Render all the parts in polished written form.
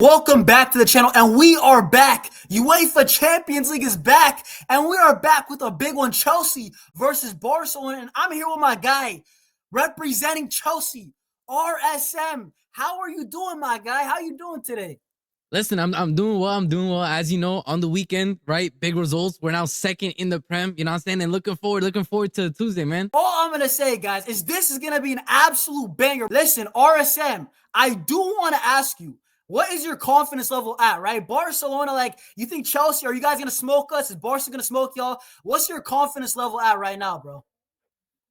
Welcome back to the channel, and we are back. UEFA Champions League is back, and we are back with a big one, Chelsea versus Barcelona, and I'm here with my guy, representing Chelsea, RSM. How are you doing, my guy? How you doing today? Listen, I'm doing well. I'm doing well. As you know, on the weekend, right? Big results. We're now second in the Prem. You know what I'm saying? And looking forward to Tuesday, man. All I'm going to say, guys, is this is going to be an absolute banger. Listen, RSM, I do want to ask you, what is your confidence level at, right? Barcelona, like, you think Chelsea, are you guys going to smoke us? Is Barca going to smoke y'all? What's your confidence level at right now, bro?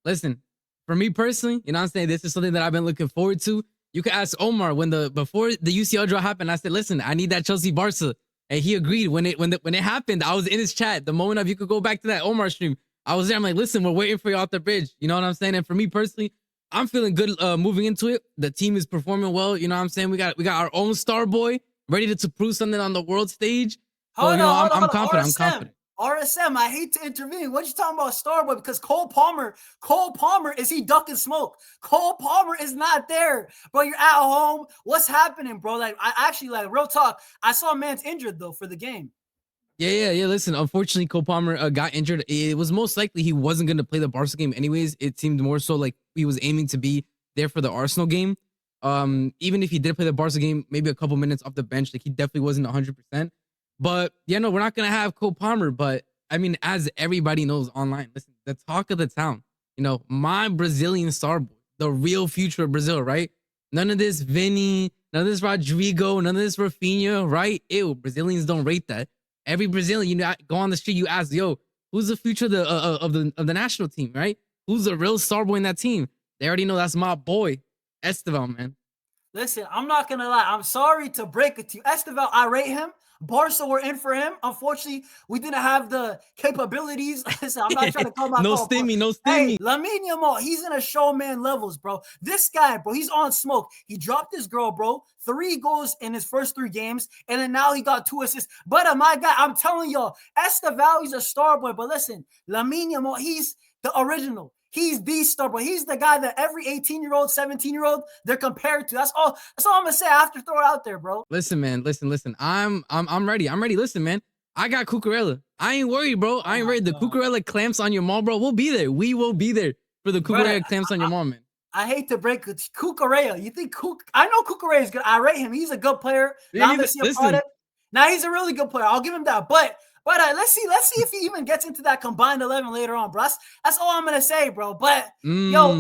Listen, for me personally, you know what I'm saying? This is something that I've been looking forward to. You can ask Omar before the UCL draw happened. I said, listen, I need that Chelsea Barca. And he agreed. When it happened, I was in his chat. The moment of, you could go back to that Omar stream, I was there. I'm like, listen, we're waiting for you off the bridge. You know what I'm saying? And for me personally, I'm feeling good moving into it. The team is performing well. You know what I'm saying? We got our own star boy ready to prove something on the world stage. So, I'm confident. I'm confident. RSM, I hate to intervene. What you talking about, Starboy? Because Cole Palmer, is he ducking smoke? Cole Palmer is not there, bro. You're at home. What's happening, bro? Like, I actually, like, real talk, I saw a man's injured though for the game. Yeah. Listen, unfortunately, Cole Palmer got injured. It was most likely he wasn't going to play the Barca game anyways. It seemed more so like he was aiming to be there for the Arsenal game. Even if he did play the Barca game, maybe a couple minutes off the bench, like he definitely wasn't 100%. But yeah, no, we're not going to have Cole Palmer. But I mean, as everybody knows online, listen, the talk of the town, my Brazilian star boy, the real future of Brazil, right? None of this Vini, none of this Rodrigo, none of this Rafinha, right? Ew, Brazilians don't rate that. Every Brazilian, go on the street, you ask, yo, who's the future of the national team, right? Who's the real star boy in that team? They already know that's my boy, Esteban, man. Listen, I'm not going to lie. I'm sorry to break it to you. Esteban, I rate him. Barca were in for him. Unfortunately, we didn't have the capabilities. Listen, I'm not trying to call my no stimmy. Hey, Lamine Yamal, he's in a showman levels, bro. This guy, bro, he's on smoke. He dropped his girl, bro. 3 goals in his first 3 games, and then now he got 2 assists. But my guy, I'm telling y'all, Esteban, he's a star boy. But listen, Lamine Yamal, he's the original. He's the star boy. He's the guy that every 18-year-old, 17-year-old they're compared to. That's all I'm gonna say. I have to throw it out there, bro. Listen, man. Listen. I'm ready. I'm ready. Listen, man. I got Cucurella. I ain't worried, bro. I ain't worried. The Cucurella clamps on your mom, bro. We'll be there. We will be there for the Cucurella clamps on your mom, man. I hate to break it. Cucurella. You think I know Cucurella is good. I rate him. He's a good player. Now he's a really good player. I'll give him that. But let's see if he even gets into that combined 11 later on, bro. That's all I'm gonna say, bro. But yo,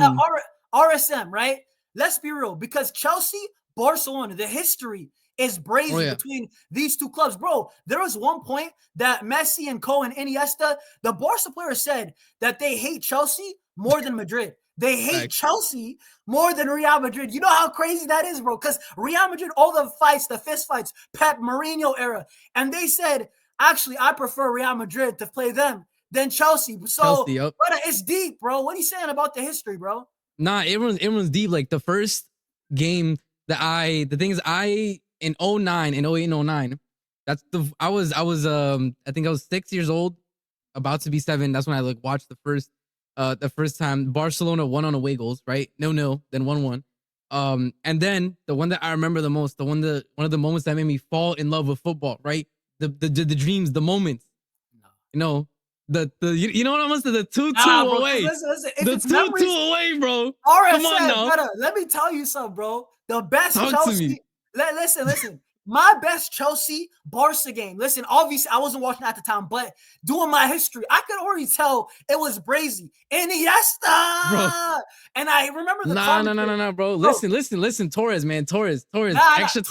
RSM, right? Let's be real, because Chelsea, Barcelona, the history is brazen between these two clubs, bro. There was one point that Messi and Co and Iniesta, the Barca players, said that they hate Chelsea more than Madrid. They hate Chelsea more than Real Madrid. You know how crazy that is, bro? Because Real Madrid, all the fights, the fist fights, Pep, Mourinho era, and they said, actually, I prefer Real Madrid to play them than Chelsea. So, but it's deep, bro. What are you saying about the history, bro? Nah, everyone's deep. Like the first game that the thing is, in 09 and 08 and 09, I think I was 6 years old, about to be 7. That's when I like watched the first time Barcelona won on away goals, right? 0-0, then 1-1. And then the one that I remember the most, one of the moments that made me fall in love with football, right? The dreams, the moments, you know what I'm saying? The 2-2 away. Listen, the 2-2 away, bro. RSM, come on now, brother, let me tell you something, bro. The best Chelsea. Listen. My best Chelsea Barca game. Listen, obviously I wasn't watching at the time, but doing my history, I could already tell it was brazy. Iniesta, bro. And I remember the no, bro. Listen, Torres, man, Torres. Extra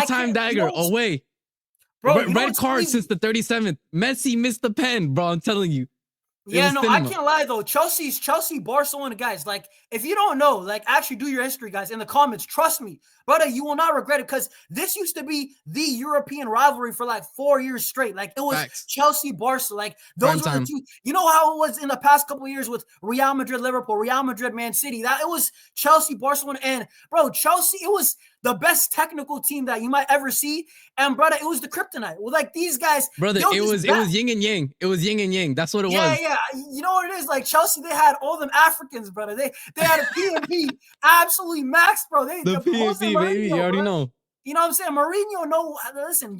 time dagger away. Bro, red card since the 37th. Messi missed the pen, bro. I'm telling you. Yeah, no, I can't lie though. Chelsea, Barcelona, guys. Like, if you don't know, like, actually do your history, guys, in the comments. Trust me, brother, you will not regret it, because this used to be the European rivalry for like 4 years straight. Like, it was Chelsea, Barca. Like, those were the two. You know how it was in the past couple of years with Real Madrid, Liverpool, Real Madrid, Man City. That it was Chelsea, Barcelona, and bro, Chelsea. It was the best technical team that you might ever see. And brother, it was the kryptonite. Well, like these guys, brother, it was yin and yang. It was yin and yang. That's what it was. Yeah. You know what it is? Like Chelsea, they had all them Africans, brother. They had a PMP absolutely max, bro. The PMP, baby. You already know. You know what I'm saying?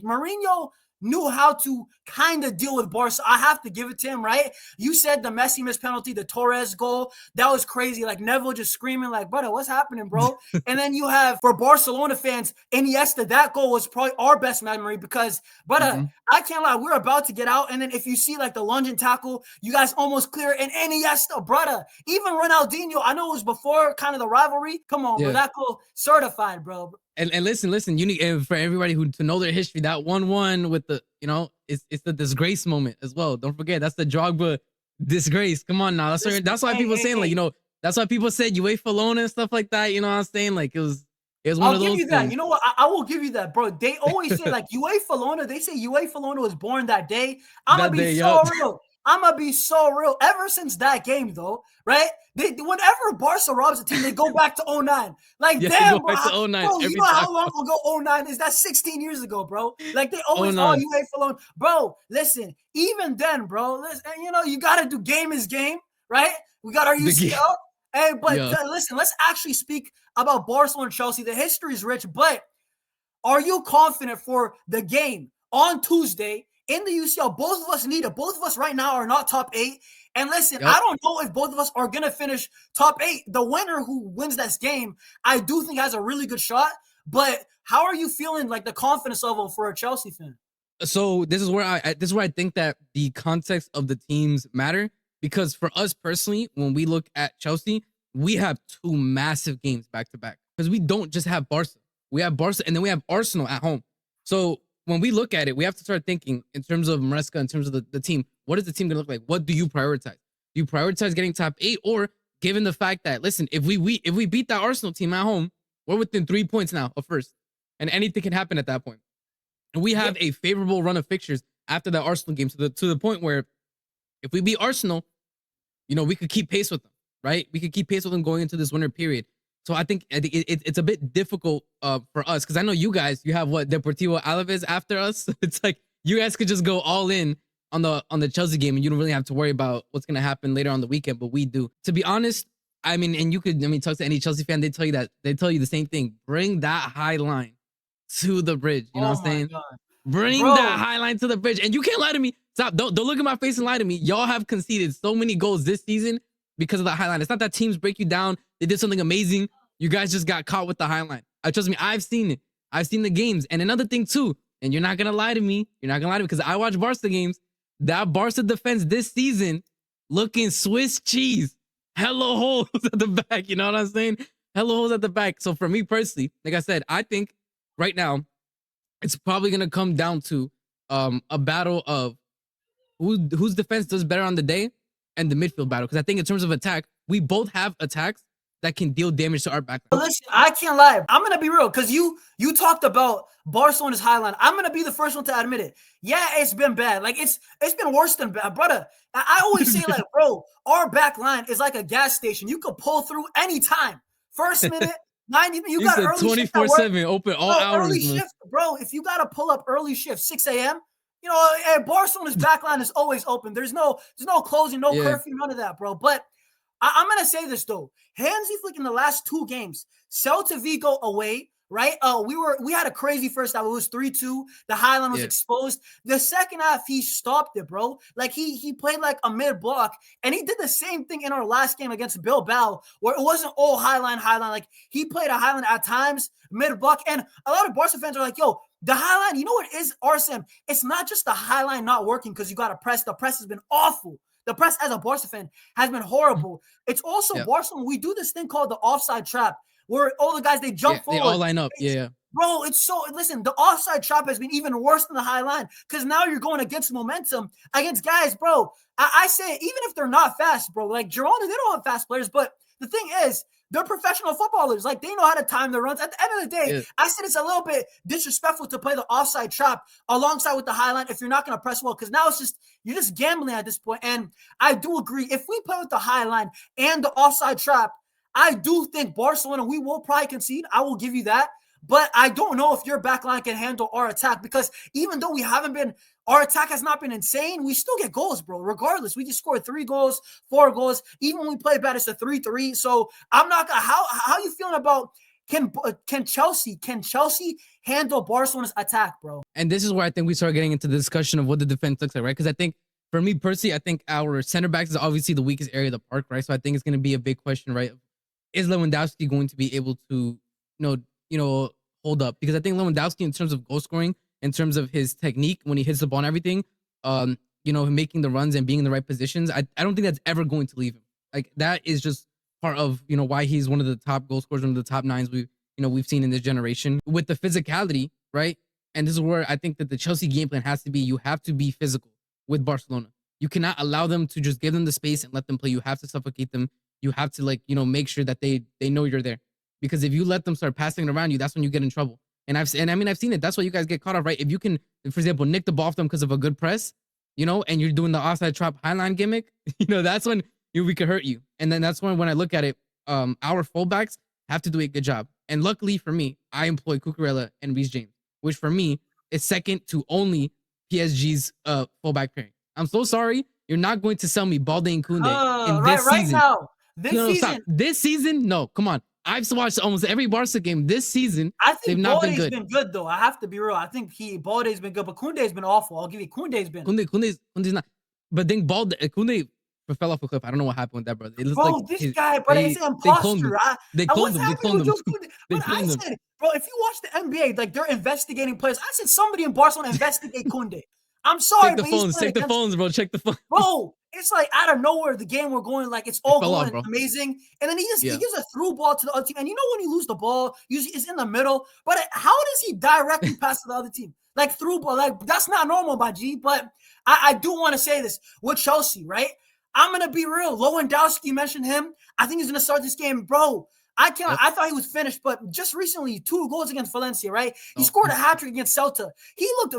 Mourinho knew how to kind of deal with Barca. I have to give it to him, right? You said the Messi missed penalty, the Torres goal, that was crazy. Like Neville just screaming like, brother, what's happening, bro? And then you have, for Barcelona fans, Iniesta, that goal was probably our best memory because, brother, I can't lie, we're about to get out. And then if you see like the lunging tackle, you guys almost clear. And Iniesta, brother, even Ronaldinho, I know it was before kind of the rivalry. Come on, bro, that goal certified, bro. And listen, you need, and for everybody who to know their history, that 1-1 with the, it's the disgrace moment as well. Don't forget, that's the Drogba disgrace. Come on now. That's why people saying like, that's why people said UEFA Lona and stuff like that. You know what I'm saying? Like it was one of those. I'll give you that. You know what? I will give you that, bro. They always say like UEFA Lona. They say UEFA Lona was born that day. I'm gonna be so real. I'm gonna be so real. Ever since that game, though, right? Whenever Barca robs a team, they go back to 09. Like, damn, bro. Bro, you know how long ago 09 is? That's 16 years ago, bro. Like, they always call UEFA Lona. Bro, listen, even then, bro, you gotta do game is game, right? We got our UCL. Listen, let's actually speak about Barcelona and Chelsea. The history is rich, but are you confident for the game on Tuesday in the UCL? Both of us need it. Both of us right now are not top 8. And listen, I don't know if both of us are going to finish top 8. The winner who wins this game, I do think has a really good shot. But how are you feeling, like the confidence level for a Chelsea fan? So this is where I think that the context of the teams matter. Because for us personally, when we look at Chelsea, we have 2 massive games back to back. Because we don't just have Barca. We have Barca and then we have Arsenal at home. So when we look at it, we have to start thinking in terms of Maresca, in terms of the team. What is the team going to look like? What do you prioritize? Do you prioritize getting top 8? Or given the fact that, listen, if we beat that Arsenal team at home, we're within 3 points now of first. And anything can happen at that point. And we have a favorable run of fixtures after that Arsenal game to the point where if we beat Arsenal, we could keep pace with them, right? We could keep pace with them going into this winter period. So I think it's a bit difficult for us because I know you guys, you have Deportivo Alaves after us. It's like you guys could just go all in on the Chelsea game and you don't really have to worry about what's going to happen later on the weekend, but we do. To be honest, I mean, and you could, talk to any Chelsea fan, they tell you the same thing. Bring that high line to the bridge. You know what I'm saying? God. Bring that high line to the bridge. And you can't lie to me. Stop. Don't look at my face and lie to me. Y'all have conceded so many goals this season because of the high line. It's not that teams break you down. They did something amazing. You guys just got caught with the high line. Trust me, I've seen it. I've seen the games. And another thing too, and you're not going to lie to me. You're not going to lie to me because I watch Barca games. That Barca defense this season looking Swiss cheese. Hella holes at the back. You know what I'm saying? Hella holes at the back. So for me personally, like I said, I think right now it's probably going to come down to a battle of whose defense does better on the day and the midfield battle. Because I think in terms of attack, we both have attacks that can deal damage to our backline. Listen, I can't lie. I'm going to be real because you talked about Barcelona's high line. I'm going to be the first one to admit it. Yeah, it's been bad. Like, it's been worse than bad. Brother, I always say, like, bro, our back line is like a gas station. You could pull through anytime. First minute, 90 minutes. You got early 24/7, open all hours. Early shift, bro. If you got to pull up early shift, 6 a.m., Barcelona's back line is always open. There's no closing, no curfew, none of that, bro. But I'm going to say this, though. Hansi Flick in the last 2 games, Celta Vigo away, right? We had a crazy first half. It was 3-2. The high line was exposed. The second half, he stopped it, bro. Like, he played like a mid-block, and he did the same thing in our last game against Bilbao, where it wasn't all high line. Like, he played a high line at times, mid-block, and a lot of Barca fans are like, yo, the high line, you know what it is, Arsene? It's not just the high line not working because you got to press. The press has been awful. The press as a Barca fan has been horrible. It's also Barcelona. We do this thing called the offside trap where all the guys, they jump forward. They all line up. Bro, listen, the offside trap has been even worse than the high line because now you're going against momentum against guys, bro. I say, even if they're not fast, bro, like Girona, they don't have fast players, but the thing is, they're professional footballers. Like, they know how to time their runs. At the end of the day, I said it's a little bit disrespectful to play the offside trap alongside with the high line if you're not going to press well, because now you're just gambling at this point. And I do agree. If we play with the high line and the offside trap, I do think Barcelona, we will probably concede. I will give you that. But I don't know if your back line can handle our attack because even though our attack has not been insane, we still get goals, bro. Regardless, we just scored 3 goals, 4 goals. Even when we play bad, it's a 3-3. So I'm not – how you feeling about Can Chelsea handle Barcelona's attack, bro? And this is where I think we start getting into the discussion of what the defense looks like, right? Because I think for me personally, I think our center backs is obviously the weakest area of the park, right? So I think it's going to be a big question, right? Is Lewandowski going to be able to, hold up? Because I think Lewandowski, in terms of goal scoring, in terms of his technique when he hits the ball and everything, making the runs and being in the right positions, I don't think that's ever going to leave him. Like, that is just part of why he's one of the top goal scorers, one of the top nines we've seen in this generation. With the physicality, right? And this is where I think that the Chelsea game plan has to be. You have to be physical with Barcelona. You cannot allow them to just give them the space and let them play. You have to suffocate them. You have to make sure that they know you're there. Because if you let them start passing it around you, that's when you get in trouble. And I've seen it. That's why you guys get caught off, right? If you can, for example, nick the ball off them because of a good press, and you're doing the offside trap highline gimmick, that's when we could hurt you. And then that's when I look at it, our fullbacks have to do a good job. And luckily for me, I employ Cucurella and Reece James, which for me is second to only PSG's fullback pairing. I'm so sorry. You're not going to sell me Balde and Koundé in this season. Now. Season. This season? No, come on. I've watched almost every Barca game this season. I think Balde's been good, though. I have to be real. I think Balde's been good, but Koundé's been awful. I'll give you Koundé's been. Koundé's not. But then Koundé fell off a cliff. I don't know what happened with that, brother. It looks bro, this guy, but he's an imposter. They cloned him. I said, bro, if you watch the NBA, like, they're investigating players. I said somebody in Barcelona investigate Koundé. I'm sorry, Check the phones, bro. Check the phone. Bro, it's like out of nowhere, the game we're going, like, it's all going amazing. And then he gives a through ball to the other team. And when you lose the ball, usually it's in the middle. But how does he directly pass to the other team? Like, through ball. Like, that's not normal, my G. But I do want to say this with Chelsea, right? I'm going to be real. Lewandowski, mentioned him. I think he's going to start this game. Bro, I thought he was finished, but just recently, 2 goals against Valencia, right? He scored a hat-trick against Celta. He looked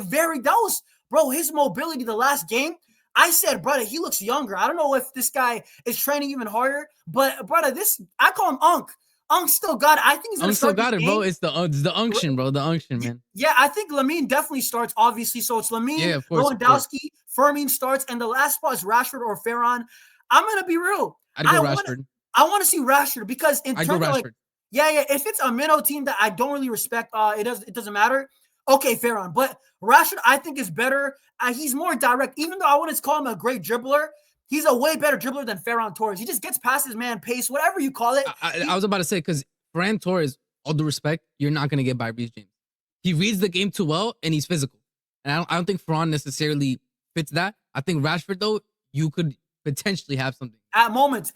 his mobility the last game. I said, brother, he looks younger. I don't know if this guy is training even harder, but brother, I call him Unk. Unk still got it. I think he's going to start this game. Bro. It's the unction, bro. The unction, man. Yeah, I think Lamine definitely starts, obviously. So it's Lamine, Lewandowski, Fermin starts, and the last spot is Rashford or Ferran. I'm going to be real. I'd go Rashford. I want to see Rashford because in terms of if it's a minnow team that I don't really respect, it doesn't matter. Okay, Ferran, but Rashford I think is better. He's more direct. Even though I wouldn't call him a great dribbler, he's a way better dribbler than Ferran Torres. He just gets past his man pace, whatever you call it. I was about to say, because Ferran Torres, all due respect, you're not going to get by Reece James. He reads the game too well, and he's physical. And I don't think Ferran necessarily fits that. I think Rashford, though, you could potentially have something. At moments,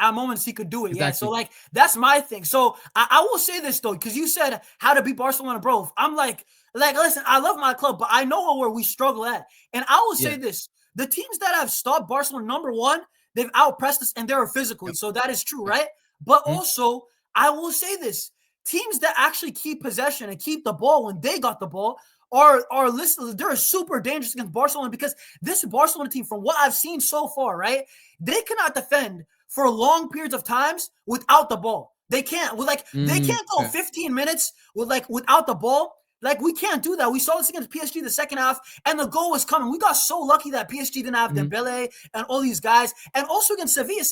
he could do it. Exactly. Yeah, so, that's my thing. So, I will say this, though, because you said how to beat Barcelona, bro. I'm like, listen, I love my club, but I know where we struggle at. And I will say this. The teams that have stopped Barcelona, number one, they've outpressed us, and they're physically. So, that is true, right? But also, I will say this. Teams that actually keep possession and keep the ball when they got the ball are listed. They're super dangerous against Barcelona because this Barcelona team, from what I've seen so far, right, they cannot defend for long periods of times without the ball. They can't. They can't go 15 minutes without the ball. Like, we can't do that. We saw this against PSG the second half, and the goal was coming. We got so lucky that PSG didn't have Dembele and all these guys. And also against Sevilla.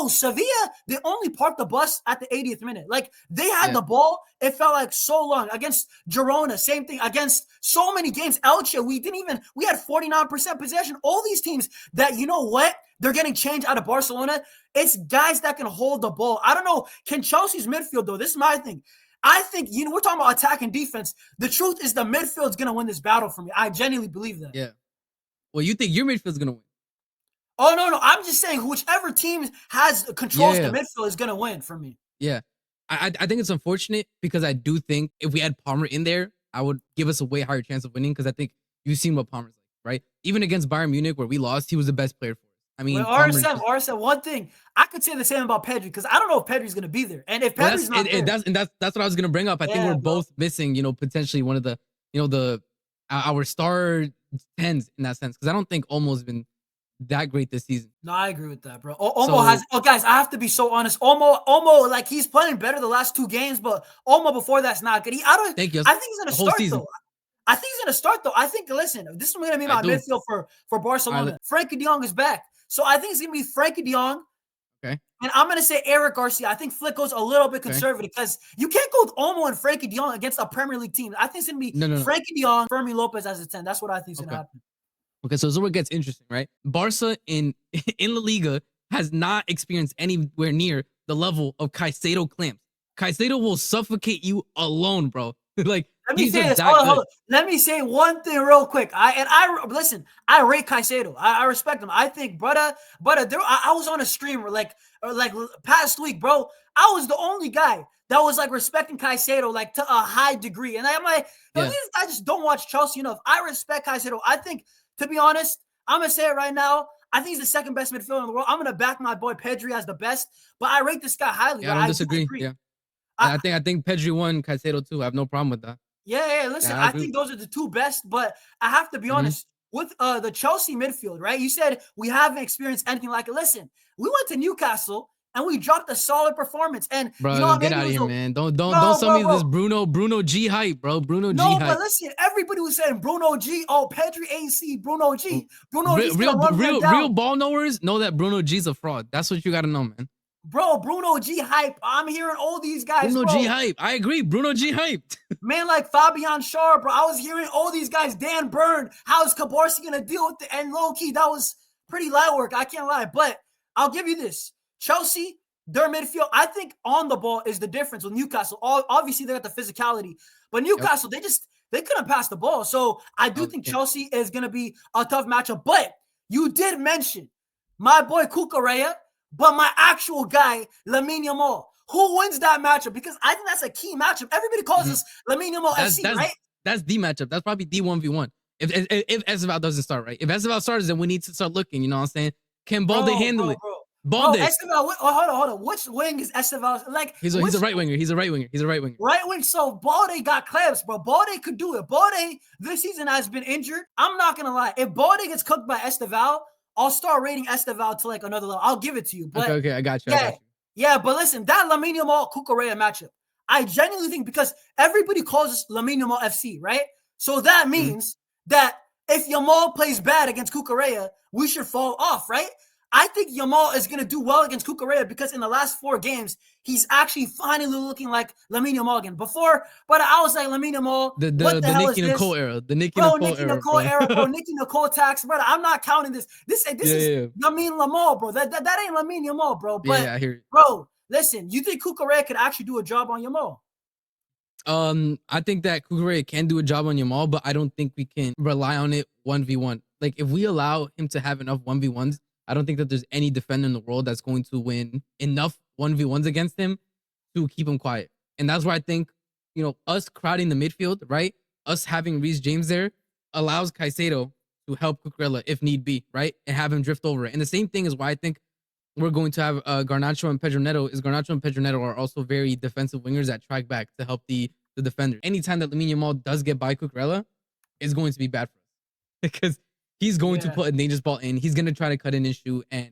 Sevilla, they only parked the bus at the 80th minute. Like, they had the ball. It felt like so long. Against Girona, same thing. Against so many games. Elche, we had 49% possession. All these teams that, you know what? They're getting changed out of Barcelona. It's guys that can hold the ball. I don't know. Can Chelsea's midfield, though? This is my thing. I think, we're talking about attack and defense. The truth is the midfield's going to win this battle for me. I genuinely believe that. Yeah. Well, you think your midfield's going to win? Oh, no. I'm just saying whichever team controls the midfield is going to win for me. Yeah. I think it's unfortunate because I do think if we had Palmer in there, I would give us a way higher chance of winning because I think you've seen what Palmer's like, right? Even against Bayern Munich where we lost, he was the best player for us. I mean, RSM, one thing, I could say the same about Pedri because I don't know if Pedri's going to be there. And if Pedri's not there. That's what I was going to bring up. I think we're both missing, potentially one of the, our star 10s in that sense because I don't think Olmo's been that great this season. No, I agree with that, bro. Guys, I have to be so honest. Olmo, he's playing better the last 2 games, but Olmo before that's not good. I think he's going to start, though. I think he's going to start, though. I think, listen, this is going to be my midfield for Barcelona. Frankie de Jong is back. So I think it's going to be Frankie de Jong, Okay. And I'm going to say Eric Garcia. I think Flick goes a little bit conservative because you can't go with Olmo and Frankie de Jong against a Premier League team. I think it's going to be No. Frankie de Jong, Fermin López as a 10. That's what I think is going to happen. Okay, so this is where it gets interesting, right? Barca in La Liga has not experienced anywhere near the level of Caicedo clamps. Caicedo will suffocate you alone, bro. Like, let me say this. Hold on. Let me say one thing real quick. Listen. I rate Caicedo. I respect him. I think, brother. I was on a stream like past week, bro. I was the only guy that was like respecting Caicedo like to a high degree, and I'm like, these guys just don't watch Chelsea enough. I respect Caicedo. I think, to be honest, I'm gonna say it right now. I think he's the second best midfielder in the world. I'm gonna back my boy Pedri as the best, but I rate this guy highly. Yeah, I don't disagree. Yeah. I think Pedri won, Caicedo too. I have no problem with that. Yeah. Listen, I think those are the two best, but I have to be honest with the Chelsea midfield, right? You said we haven't experienced anything like it. Listen, we went to Newcastle and we dropped a solid performance. And bro, get out of here, man! Don't tell me this Bruno G hype, bro. Bruno G hype. No, but listen, everybody was saying Bruno G. Oh, Pedri AC, Bruno G. Real ball knowers know that Bruno G's a fraud. That's what you got to know, man. Bro, Bruno G hype. I'm hearing all these guys. Bruno G hype. I agree. Bruno G hyped. Man, like Fabian Schär, bro. I was hearing all these guys. Dan Burn. How's Cabarsi gonna deal with it? And low key, that was pretty light work. I can't lie. But I'll give you this. Chelsea, their midfield, I think on the ball is the difference with Newcastle. Obviously, they got the physicality, but Newcastle, they couldn't pass the ball. So I do think Chelsea is gonna be a tough matchup. But you did mention my boy Cucurella. But my actual guy, Lamine Yamal, who wins that matchup? Because I think that's a key matchup. Everybody calls us Lamine Yamal FC, right? That's the matchup. That's probably the 1v1. If Esteval doesn't start, right? If Esteval starts, then we need to start looking. You know what I'm saying? Can Balde handle it? Balde. Esteval, hold on. Which wing is Esteval? Like he's a right winger. He's a right winger. Right wing. So Balde got clamps, bro. Balde could do it. Balde this season has been injured. I'm not gonna lie. If Balde gets cooked by Esteval, I'll start rating Esteval to like another level. I'll give it to you. But okay, I got you. Yeah, but listen, that Lamine Yamal Cucurella matchup, I genuinely think because everybody calls us Lamine Yamal FC, right? So that means that if Yamal plays bad against Cucurella, we should fall off, right? I think Yamal is going to do well against Cucurella because in the last 4 games, he's actually finally looking like Lamine Yamal again. Before, but I was like, Lamine Yamal, what the hell is this? Nicole era. The Nicky Nicole era, bro. Nicky Nicole tax, brother. I'm not counting this. This is Lamine Yamal, bro. That ain't Lamine Yamal, bro. But, I hear you. Bro, listen, you think Cucurella could actually do a job on Yamal? I think that Cucurella can do a job on Yamal, but I don't think we can rely on it 1v1. Like, if we allow him to have enough 1v1s, I don't think that there's any defender in the world that's going to win enough 1v1s against him to keep him quiet. And that's where I think, us crowding the midfield, right? Us having Reece James there allows Caicedo to help Cucurella if need be, right? And have him drift over it. And the same thing is why I think we're going to have Garnacho and Pedro Neto. Garnacho and Pedro Neto are also very defensive wingers that track back to help the defender. Anytime that Lamine Yamal does get by Cucurella, it's going to be bad for us because he's going to put a dangerous ball in. He's going to try to cut in and shoot. And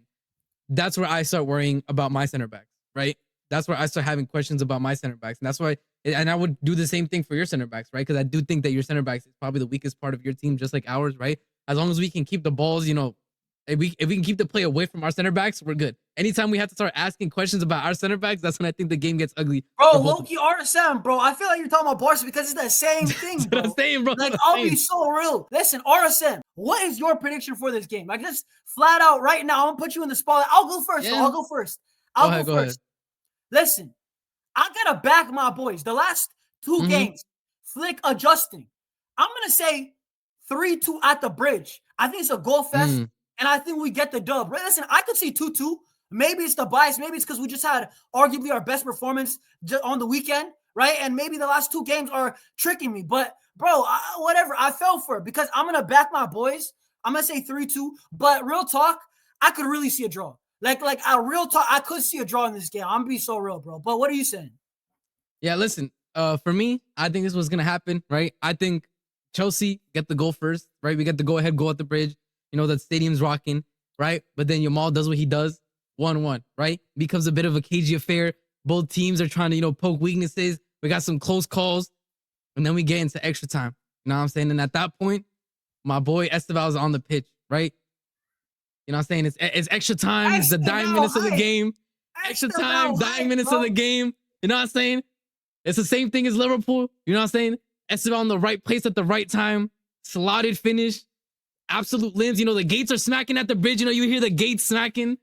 that's where I start worrying about my center backs, right? That's where I start having questions about my center backs. And that's why, and I would do the same thing for your center backs, right? Because I do think that your center backs is probably the weakest part of your team, just like ours, right? As long as we can keep the balls, if we can keep the play away from our center backs, we're good. Anytime we have to start asking questions about our center backs, that's when I think the game gets ugly. Bro, Loki RSM, bro. I feel like you're talking about Barca because it's the same thing, bro. That's what I'm saying, bro. Like, I'll be so real. Listen, RSM, what is your prediction for this game? Like, just flat out right now, I'm going to put you in the spotlight. I'll go first. Yeah. I'll go first. I'll go first. Listen, I got to back my boys. The last 2 games, Flick adjusting. I'm going to say 3-2 at the bridge. I think it's a goal fest. And I think we get the dub. Right? Listen, I could see 2-2. Maybe it's the bias. Maybe it's because we just had arguably our best performance on the weekend, right? And maybe the last 2 games are tricking me. But, bro, whatever. I fell for it because I'm going to back my boys. I'm going to say 3-2. But real talk, I could really see a draw. Like real talk, I could see a draw in this game. I'm going to be so real, bro. But what are you saying? Yeah, listen. For me, I think this was going to happen, right? I think Chelsea get the goal first, right? We get the go-ahead goal at the bridge. The stadium's rocking, right? But then Yamal does what he does, 1-1, right? Becomes a bit of a cagey affair. Both teams are trying to, poke weaknesses. We got some close calls. And then we get into extra time. You know what I'm saying? And at that point, my boy Esteval is on the pitch, right? You know what I'm saying? It's extra time. It's the 9 minutes of the game. extra time, dying minutes of the game. You know what I'm saying? It's the same thing as Liverpool. You know what I'm saying? Esteban in the right place at the right time. Slotted finish. Absolute limbs. You know, the gates are smacking at the bridge. You know, you hear the gates smacking.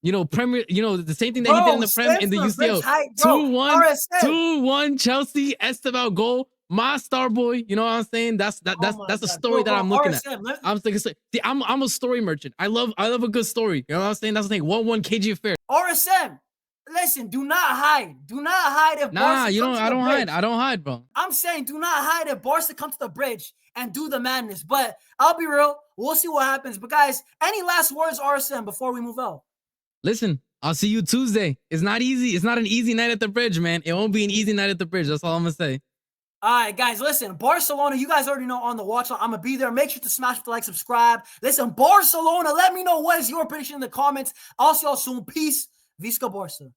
You know, Premier, you know, the same thing that he did in the Prem in the UCL. 2-1, 2-1 Chelsea, Esteban goal. My star boy, you know what I'm saying? That's a story that I'm looking at. I'm thinking, see, I'm a story merchant. I love a good story. You know what I'm saying? That's the thing. 1-1 KG affair. RSM, listen, do not hide. Do not hide if Barca you know, I don't hide, bro. I'm saying do not hide if Barca come to the bridge and do the madness. But I'll be real. We'll see what happens. But guys, any last words, RSM, before we move out? Listen, I'll see you Tuesday. It's not easy. It's not an easy night at the bridge, man. It won't be an easy night at the bridge. That's all I'm going to say. All right, guys, listen. Barcelona, you guys already know on the watch. I'm going to be there. Make sure to smash the like, subscribe. Listen, Barcelona, let me know what is your prediction in the comments. I'll see y'all soon. Peace. Visca Barca.